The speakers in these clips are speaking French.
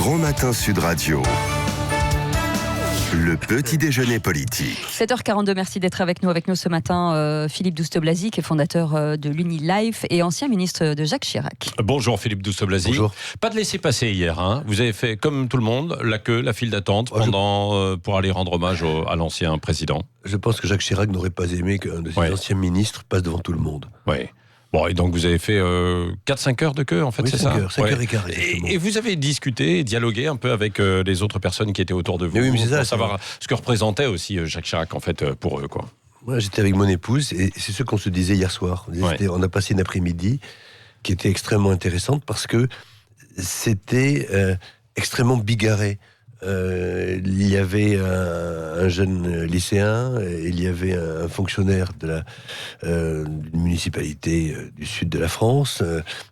Grand Matin Sud Radio. Le petit déjeuner politique. 7h42, merci d'être avec nous ce matin. Philippe Douste-Blazy, qui est fondateur de l'Unilife et ancien ministre de Jacques Chirac. Bonjour Philippe Douste-Blazy. Bonjour. Pas de laisser-passer hier, hein. Vous avez fait, comme tout le monde, la file d'attente pour aller rendre hommage à l'ancien président. Je pense que Jacques Chirac n'aurait pas aimé qu'un de ses anciens ministres passe devant tout le monde. Oui. Bon, et donc vous avez fait 4-5 heures de queue, en fait, oui, c'est 5 ça heures, 5 heures et quart. Et vous avez discuté, dialogué un peu avec les autres personnes qui étaient autour de vous, oui, mais c'est ça, pour savoir ce que représentait aussi Jacques Chirac, en fait, pour eux, quoi. Moi, j'étais avec mon épouse, et c'est ce qu'on se disait hier soir. On a passé une après-midi qui était extrêmement intéressante, parce que c'était extrêmement bigarré. Il y avait un jeune lycéen, il y avait un fonctionnaire d'une municipalité du sud de la France,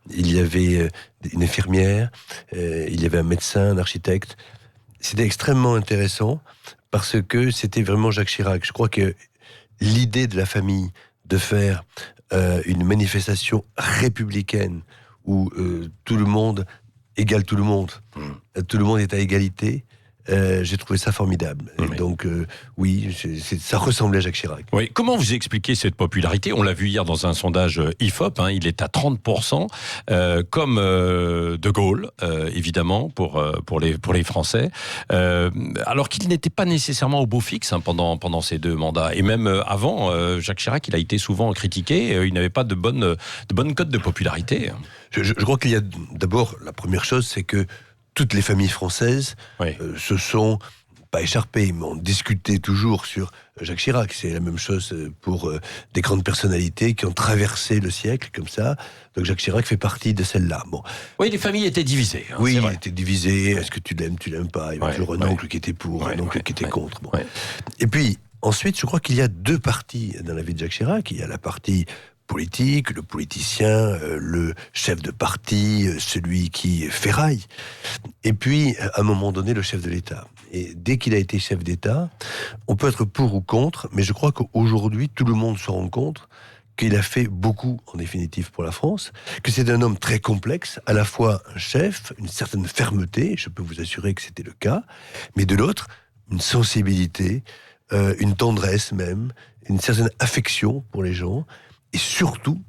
il y avait une infirmière, il y avait un médecin, un architecte. C'était extrêmement intéressant parce que c'était vraiment Jacques Chirac. Je crois que l'idée de la famille de faire une manifestation républicaine où tout le monde égale tout le monde, tout le monde est à égalité. J'ai trouvé ça formidable. Oui. Donc, oui, ça ressemblait à Jacques Chirac. Oui. Comment vous expliquez cette popularité ? On l'a vu hier dans un sondage IFOP, hein, il est à 30%, comme De Gaulle, évidemment, pour les Français, alors qu'il n'était pas nécessairement au beau fixe pendant ces 2 mandats. Et même avant, Jacques Chirac, il a été souvent critiqué, il n'avait pas de bonne cote de popularité. Je crois qu'il y a d'abord, la première chose, c'est que toutes les familles françaises se sont pas écharpées, mais ont discuté toujours sur Jacques Chirac. C'est la même chose pour des grandes personnalités qui ont traversé le siècle comme ça. Donc Jacques Chirac fait partie de celle-là. Bon. Oui, les familles étaient divisées. Hein, oui, il était divisé. Est-ce que tu l'aimes pas ? Il y avait toujours un oncle qui était pour, un oncle qui était contre. Bon. Et puis, ensuite, je crois qu'il y a 2 parties dans la vie de Jacques Chirac. Il y a la partie politique, le politicien, le chef de parti, celui qui ferraille. Et puis, à un moment donné, le chef de l'État. Et dès qu'il a été chef d'État, on peut être pour ou contre, mais je crois qu'aujourd'hui, tout le monde se rend compte qu'il a fait beaucoup, en définitive, pour la France, que c'est un homme très complexe, à la fois un chef, une certaine fermeté, je peux vous assurer que c'était le cas, mais de l'autre, une sensibilité, une tendresse même, une certaine affection pour les gens, et surtout,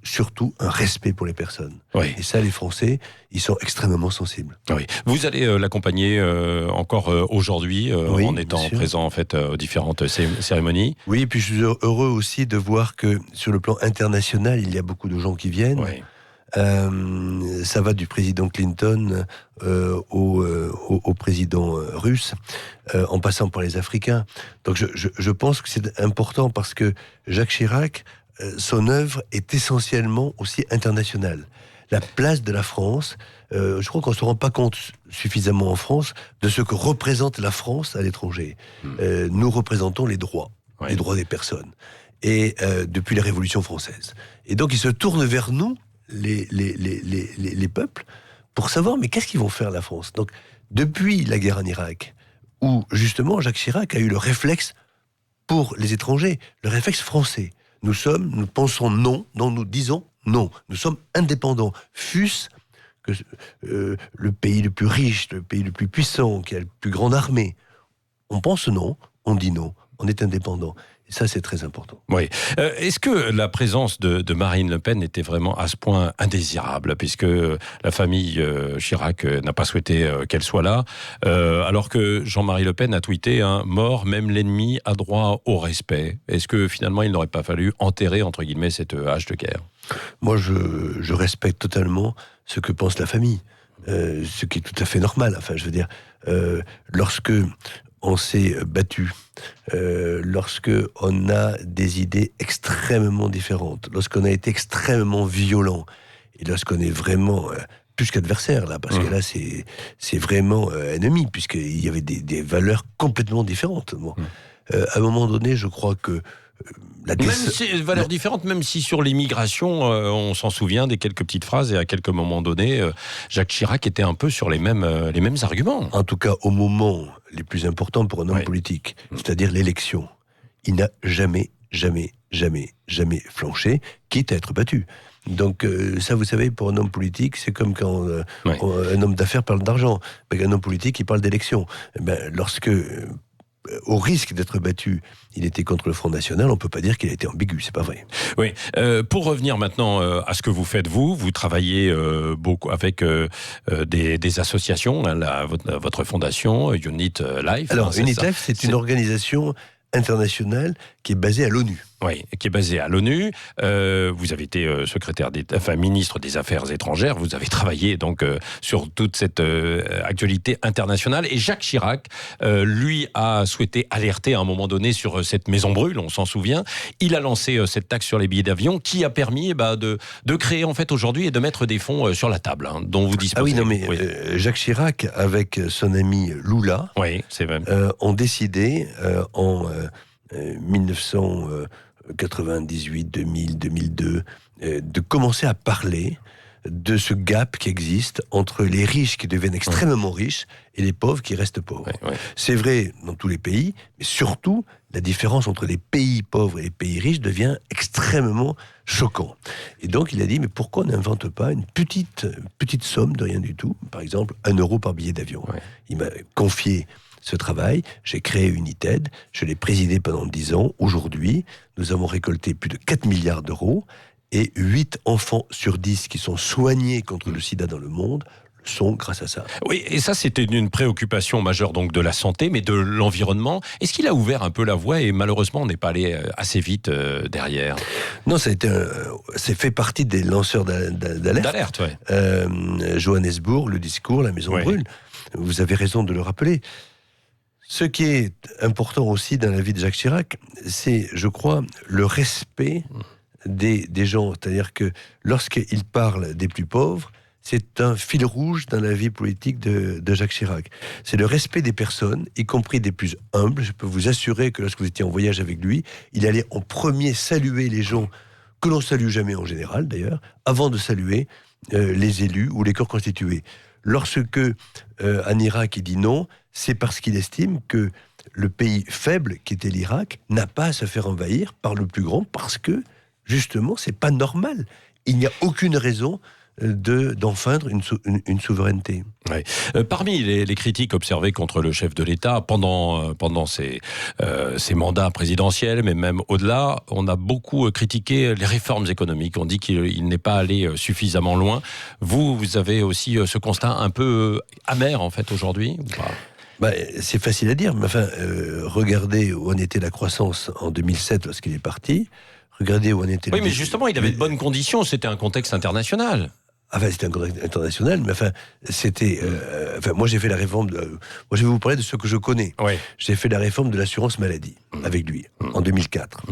un respect pour les personnes. Oui. Et ça, les Français, ils sont extrêmement sensibles. Oui. Vous allez l'accompagner encore aujourd'hui, en étant présent en fait aux différentes cérémonies. Oui, et puis je suis heureux aussi de voir que sur le plan international, il y a beaucoup de gens qui viennent. Oui. Ça va du président Clinton au président russe, en passant par les Africains. Donc je pense que c'est important parce que Jacques Chirac, son œuvre est essentiellement aussi internationale. La place de la France, je crois qu'on ne se rend pas compte suffisamment en France de ce que représente la France à l'étranger. Nous représentons les droits des personnes, et depuis la Révolution française. Et donc ils se tournent vers nous, les peuples, pour savoir mais qu'est-ce qu'ils vont faire la France. Donc depuis la guerre en Irak, où justement Jacques Chirac a eu le réflexe pour les étrangers, le réflexe français. Nous pensons non, nous disons non. Nous sommes indépendants. Fût-ce que le pays le plus riche, le pays le plus puissant, qui a la plus grande armée, on pense non, on dit non, on est indépendant. Et ça, c'est très important. Oui. Est-ce que la présence de Marine Le Pen était vraiment à ce point indésirable, puisque la famille Chirac n'a pas souhaité qu'elle soit là, alors que Jean-Marie Le Pen a tweeté « Mort, même l'ennemi a droit au respect ». Est-ce que finalement, il n'aurait pas fallu enterrer, entre guillemets, cette hache de guerre ? Moi, je respecte totalement ce que pense la famille, ce qui est tout à fait normal. Enfin, je veux dire, lorsque on s'est battu, lorsque on a des idées extrêmement différentes, lorsqu'on a été extrêmement violent, et lorsqu'on est vraiment plus qu'adversaire là, parce que là c'est vraiment ennemi, puisqu'il y avait des valeurs complètement différentes. Bon. À un moment donné, je crois que même si valeurs différentes, même si sur l'immigration, on s'en souvient des quelques petites phrases, et à quelques moments donnés, Jacques Chirac était un peu sur les mêmes arguments. En tout cas, au moment les plus importants pour un homme politique, c'est-à-dire l'élection, il n'a jamais jamais flanché, quitte à être battu. Donc ça, vous savez, pour un homme politique, c'est comme quand un homme d'affaires parle d'argent. Un homme politique, il parle d'élection. Lorsque, au risque d'être battu, il était contre le Front National, on ne peut pas dire qu'il a été ambigu, c'est pas vrai. Oui. Pour revenir maintenant à ce que vous faites, vous travaillez beaucoup avec des associations, votre fondation, Unit Life. Alors, Unit Life, c'est une organisation internationale qui est basée à l'ONU. Oui, qui est basée à l'ONU. Vous avez été ministre des Affaires étrangères. Vous avez travaillé donc sur toute cette actualité internationale. Et Jacques Chirac, lui, a souhaité alerter à un moment donné sur cette maison brûle. On s'en souvient. Il a lancé cette taxe sur les billets d'avion, qui a permis de créer en fait aujourd'hui et de mettre des fonds sur la table, dont vous disposez. Ah oui, non mais Jacques Chirac, avec son ami Lula, c'est vrai. ont décidé en 1998, 2000, 2002, de commencer à parler de ce gap qui existe entre les riches qui deviennent extrêmement riches et les pauvres qui restent pauvres. C'est vrai dans tous les pays, mais surtout, la différence entre les pays pauvres et les pays riches devient extrêmement choquant. Et donc, il a dit, mais pourquoi on n'invente pas une petite somme de rien du tout, par exemple, 1 euro par billet d'avion. Il m'a confié ce travail, j'ai créé United, je l'ai présidé pendant 10 ans. Aujourd'hui, nous avons récolté plus de 4 milliards d'euros et 8 enfants sur 10 qui sont soignés contre le sida dans le monde le sont grâce à ça. Oui, et ça c'était une préoccupation majeure donc de la santé, mais de l'environnement. Est-ce qu'il a ouvert un peu la voie et malheureusement on n'est pas allé assez vite derrière? Non, c'est fait partie des lanceurs d'alerte. Johannesburg, le discours, la maison brûle. Vous avez raison de le rappeler. Ce qui est important aussi dans la vie de Jacques Chirac, c'est, je crois, le respect des gens. C'est-à-dire que lorsqu'il parle des plus pauvres, c'est un fil rouge dans la vie politique de Jacques Chirac. C'est le respect des personnes, y compris des plus humbles. Je peux vous assurer que lorsque vous étiez en voyage avec lui, il allait en premier saluer les gens que l'on salue jamais en général, d'ailleurs, avant de saluer les élus ou les corps constitués. Lorsque en Irak il dit non, c'est parce qu'il estime que le pays faible, qui était l'Irak, n'a pas à se faire envahir par le plus grand, parce que, justement, c'est pas normal. Il n'y a aucune raison d'enfreindre une souveraineté. Parmi les critiques observées contre le chef de l'État pendant ses mandats présidentiels, mais même au-delà, on a beaucoup critiqué les réformes économiques. On dit qu'il n'est pas allé suffisamment loin. Vous avez aussi ce constat un peu amer, en fait, aujourd'hui, ou pas ? C'est facile à dire, mais enfin, regardez où en était la croissance en 2007 lorsqu'il est parti. Regardez où en était... Oui, mais justement, il avait de bonnes conditions. C'était un contexte international. C'était un contexte international, mais enfin, c'était... moi, j'ai fait la réforme... moi, je vais vous parler de ce que je connais. J'ai fait la réforme de l'assurance maladie avec lui, en 2004.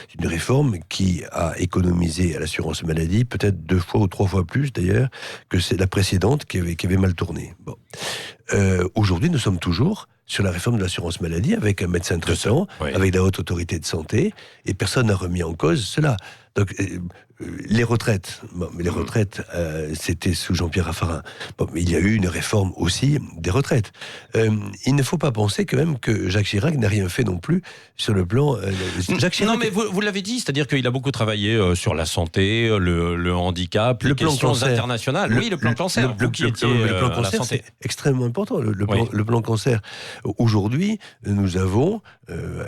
C'est une réforme qui a économisé à l'assurance maladie peut-être 2 fois ou 3 fois plus, d'ailleurs, que c'est la précédente qui avait mal tourné. Aujourd'hui, nous sommes toujours sur la réforme de l'assurance maladie avec un médecin traitant, avec la haute autorité de santé, et personne n'a remis en cause cela. Donc, les retraites, c'était sous Jean-Pierre Raffarin. Mais il y a eu une réforme aussi des retraites. Il ne faut pas penser quand même que Jacques Chirac n'a rien fait non plus sur le plan... Jacques Chirac... Non, mais vous l'avez dit, c'est-à-dire qu'il a beaucoup travaillé sur la santé, le handicap, le les plan questions cancer. internationales. Le plan cancer. Le plan cancer, c'est extrêmement important. Le plan cancer. Aujourd'hui, nous avons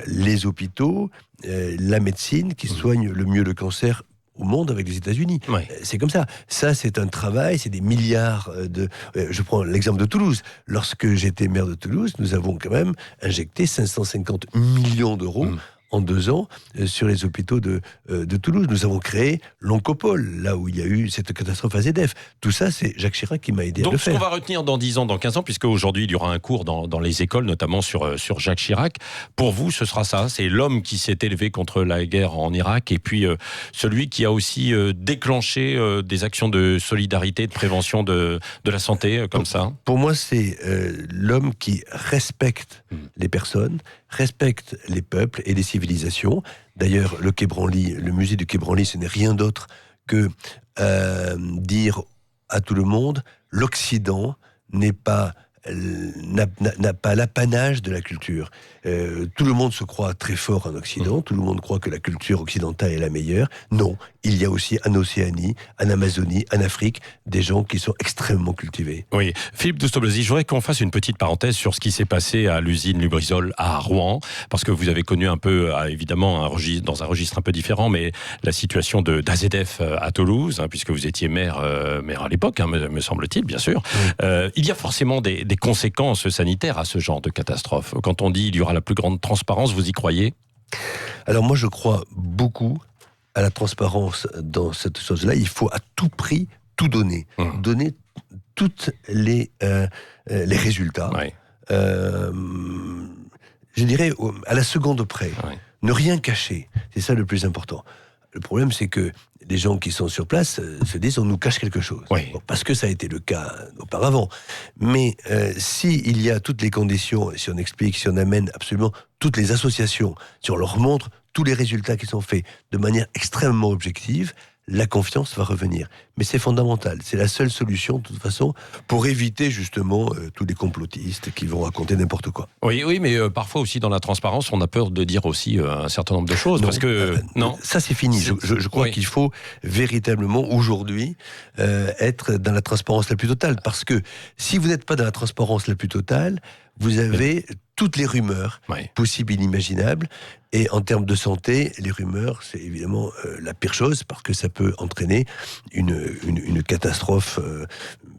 les hôpitaux, la médecine qui soigne le mieux le cancer au monde avec les États-Unis. C'est comme ça. Ça, c'est un travail, c'est des milliards de... je prends l'exemple de Toulouse. Lorsque j'étais maire de Toulouse, nous avons quand même injecté 550 millions d'euros en 2 ans sur les hôpitaux de Toulouse. Nous avons créé l'Oncopole, là où il y a eu cette catastrophe AZF. Tout ça, c'est Jacques Chirac qui m'a aidé à le faire. Donc, ce qu'on va retenir dans 10 ans, dans 15 ans, puisque aujourd'hui il y aura un cours dans les écoles, notamment sur Jacques Chirac, pour vous, ce sera ça. C'est l'homme qui s'est élevé contre la guerre en Irak, et puis celui qui a aussi déclenché des actions de solidarité, de prévention de la santé, comme ça. Pour moi, c'est l'homme qui respecte les personnes, respecte les peuples et les civilisations. D'ailleurs, le musée du Quai Branly, ce n'est rien d'autre que dire à tout le monde, l'Occident n'est pas n'a pas l'apanage de la culture. Tout le monde se croit très fort en Occident, tout le monde croit que la culture occidentale est la meilleure. Non, il y a aussi en Océanie, en Amazonie, en Afrique, des gens qui sont extrêmement cultivés. Oui, Philippe Douste-Blazy, je voudrais qu'on fasse une petite parenthèse sur ce qui s'est passé à l'usine Lubrizol à Rouen, parce que vous avez connu un peu, évidemment, dans un registre un peu différent, mais la situation d'AZF à Toulouse, puisque vous étiez maire à l'époque, me semble-t-il, bien sûr. Oui. Il y a forcément des conséquences sanitaires à ce genre de catastrophe. Quand on dit il y aura la plus grande transparence, vous y croyez ? Alors moi, je crois beaucoup à la transparence dans cette chose-là. Il faut à tout prix tout donner. Donner toutes les résultats. Oui. Je dirais à la seconde près. Oui. Ne rien cacher. C'est ça le plus important. Le problème, c'est que les gens qui sont sur place se disent on nous cache quelque chose. Oui. Bon, parce que ça a été le cas auparavant. Mais s'il y a toutes les conditions, si on explique, si on amène absolument toutes les associations, si on leur montre tous les résultats qui sont faits de manière extrêmement objective, la confiance va revenir. Mais c'est fondamental. C'est la seule solution, de toute façon, pour éviter justement tous les complotistes qui vont raconter n'importe quoi. Oui, mais parfois aussi dans la transparence, on a peur de dire aussi un certain nombre de choses. Non, parce que non, ça c'est fini. Je crois qu'il faut véritablement aujourd'hui être dans la transparence la plus totale. Parce que si vous n'êtes pas dans la transparence la plus totale, vous avez toutes les rumeurs possibles et inimaginables. Et en termes de santé, les rumeurs, c'est évidemment la pire chose, parce que ça peut entraîner une catastrophe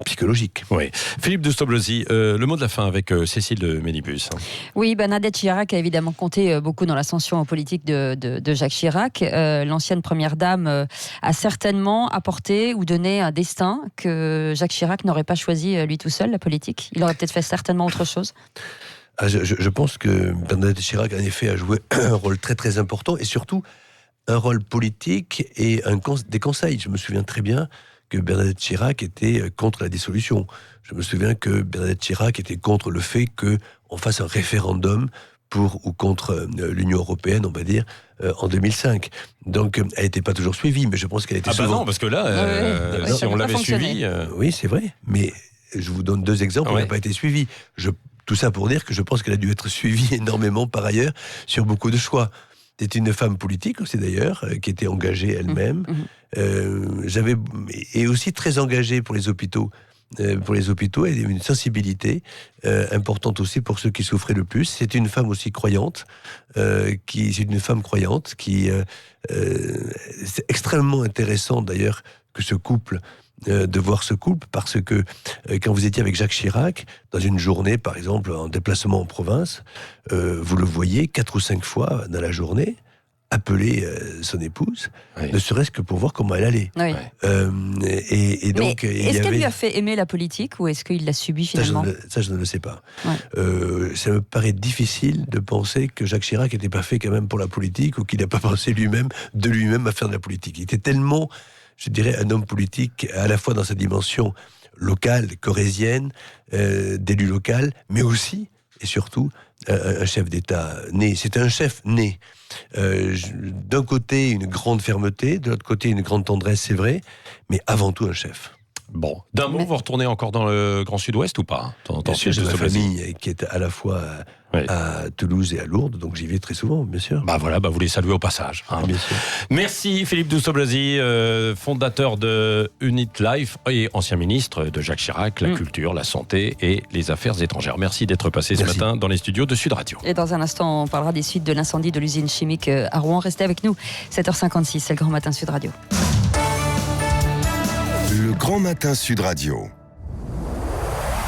psychologique. Oui. Philippe Douste-Blazy, le mot de la fin avec Cécile Ménibus. Oui, Bernadette Chirac a évidemment compté beaucoup dans l'ascension politique de Jacques Chirac. L'ancienne première dame a certainement apporté ou donné un destin que Jacques Chirac n'aurait pas choisi lui tout seul, la politique. Il aurait peut-être fait certainement autre chose. Je pense que Bernadette Chirac, en effet, a joué un rôle très très important, et surtout un rôle politique et des conseils. Je me souviens très bien que Bernadette Chirac était contre la dissolution. Je me souviens que Bernadette Chirac était contre le fait qu'on fasse un référendum pour ou contre l'Union européenne, on va dire, en 2005. Donc, elle n'était pas toujours suivie, mais je pense qu'elle était souvent... non, parce que là, si on l'avait suivie... Oui, c'est vrai, mais je vous donne 2 exemples, elle n'a pas été suivie. Tout ça pour dire que je pense qu'elle a dû être suivie énormément par ailleurs sur beaucoup de choix. C'était une femme politique aussi d'ailleurs, qui était engagée elle-même, et aussi très engagée pour les hôpitaux. Pour les hôpitaux, elle avait une sensibilité importante aussi pour ceux qui souffraient le plus. C'est une femme aussi croyante, c'est extrêmement intéressant d'ailleurs que ce couple, de voir ce couple, parce que quand vous étiez avec Jacques Chirac, dans une journée, par exemple, en déplacement en province, vous le voyez 4 ou 5 fois dans la journée, appeler son épouse, ne serait-ce que pour voir comment elle allait. Oui. Et donc, est-ce qu'elle lui a fait aimer la politique, ou est-ce qu'il l'a subi finalement ? Ça, je ne le sais pas. Ça me paraît difficile de penser que Jacques Chirac n'était pas fait quand même pour la politique, ou qu'il n'a pas pensé de lui-même à faire de la politique. Il était tellement, je dirais, un homme politique, à la fois dans sa dimension locale, corrézienne, d'élu local, mais aussi, et surtout, un chef d'État né. C'était un chef né. D'un côté, une grande fermeté, de l'autre côté, une grande tendresse, c'est vrai, mais avant tout, un chef. Bon, d'un mot, vous retournez encore dans le Grand Sud-Ouest ou pas ? Bien sûr, j'ai ma famille qui est à la fois à Toulouse et à Lourdes, donc j'y vais très souvent, bien sûr. Vous les saluez au passage. Bien sûr. Merci Philippe Douste-Blazy, fondateur de Unit Life et ancien ministre de Jacques Chirac, la culture, la santé et les affaires étrangères. Merci d'être passé ce matin dans les studios de Sud Radio. Et dans un instant, on parlera des suites de l'incendie de l'usine chimique à Rouen. Restez avec nous, 7h56, c'est le Grand Matin Sud Radio. Le Grand Matin Sud Radio.